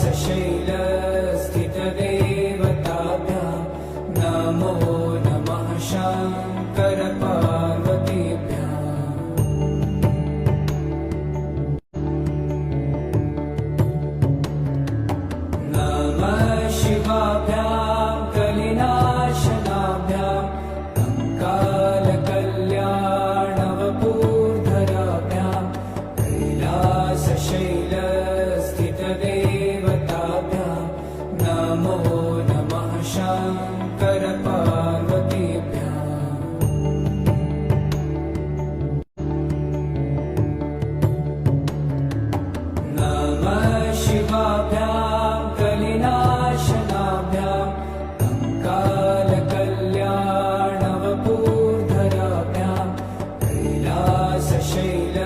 कैलासशैलस्थितदेवताभ्यां नमो नमः शङ्करपार्वतीभ्याम्। नमः शिवाभ्यां कलिनाशनाभ्यां कंकालकल्याणवपूर्धराभ्यां कैलासशैलस्थितदेवताभ्यां नमो नमः शङ्करपार्वतीभ्याम्। नमः शिवाभ्यां कलिनाशनाभ्यां कंकालकल्याणवपूर्धराभ्यां कैलासशैल